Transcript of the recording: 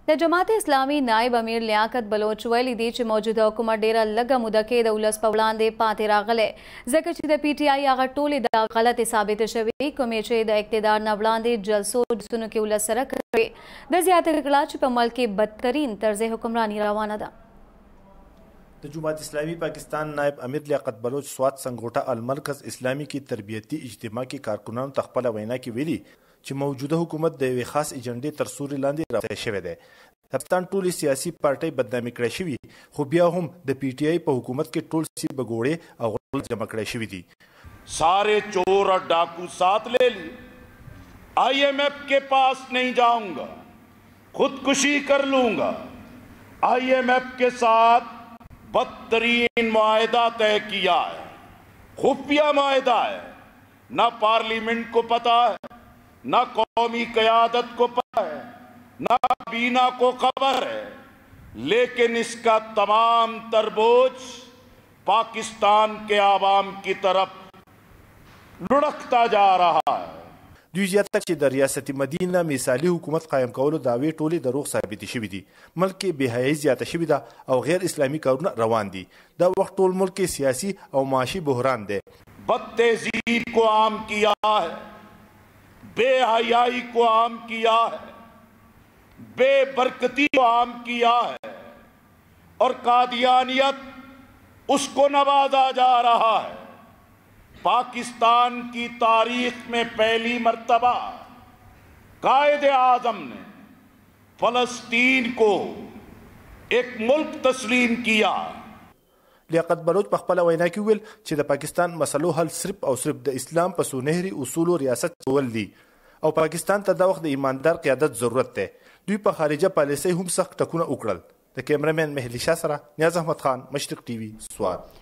د جماعت اسلامي نائب امیر لیاقت بلوچ ویلي دي چې موجوده حکومت ډیره لږه موده کې د ولس په وړاندې پاتې راغلی ځکه چې د پی ټي آی هغه ټولې د غلطې ثابتې شوې کومې چې د اقتدار نه وړاندې جلسو جلسونو کې ولس سره کړې د زیاته کړه چې په ملک کې بدترین طرز حکمراني روانه ده. د جماعت اسلامی پاکستان نائب امیر لیاقت بلوچ سوات سنگوټه المرکز اسلامی کی تربیتی اجتماع کې کارکنانو ته خپله وینا کې ویلي چې موجوده حکومت د یوې خاص ایجنډې تر سوري لاندې راوتی شوی دی. د پاکستان ټولې سیاسي پارټۍ بدنامي کړی شوي خو بیا هم د پی ټي آی په حکومت کې ټول سیاسي بګوړې او غل جمع کړی شوي دي. سارے چور اور ڈاکو ساتھ لے لی. IMF کے پاس نہیں جاؤں گا, خودکشی کر لوں گا. IMF کے ساتھ بدترین معاہدہ طے کیا ہے, خفیہ معاہدہ ہے. نہ پارلیمنٹ کو پتا ہے, نہ قومی قیادت کو پتا ہے, نہ بینا کو خبر ہے, لیکن اس کا تمام تر بوجھ پاکستان کے عوام کی طرف لڑکتا جا رہا ہے. دوی زیاته چې د ریاست مدینه مثالي حکومت قایم کولو دعوې ټولې دروغ ثابتې شوي دي. ملک کې بېحیایي زیاته شوې ده او غیر اسلامي کارونه روان دي. دا وخت ټول ملک کې سیاسي او معاشي بحران دی. بد تہذیب کو عام کیا ہے, بے حیائی کو عام کیا ہے, بے برکتی کو عام کیا ہے, اور قادیانیت اس کو نوازا جا رہا ہے. پاکستان کی تاریخ میں پہلی مرتبہ قائد اعظم نے فلسطین کو ایک ملک تسلیم کیا. لیاقت بلوچ په خپله وینا کې ویل چې د پاکستان مسلو حل صرف او صرف د اسلام په سونهري اصولو ریاست کول دي او پاکستان ته دا وخت د ایماندار قیادت ضرورت دی. دوی په خارجه پالیسۍ هم سخت ټکونه وکړل. د کیمرامین مهدي شاه سره نیاز احمد خان, مشرق ټي وي, سوات.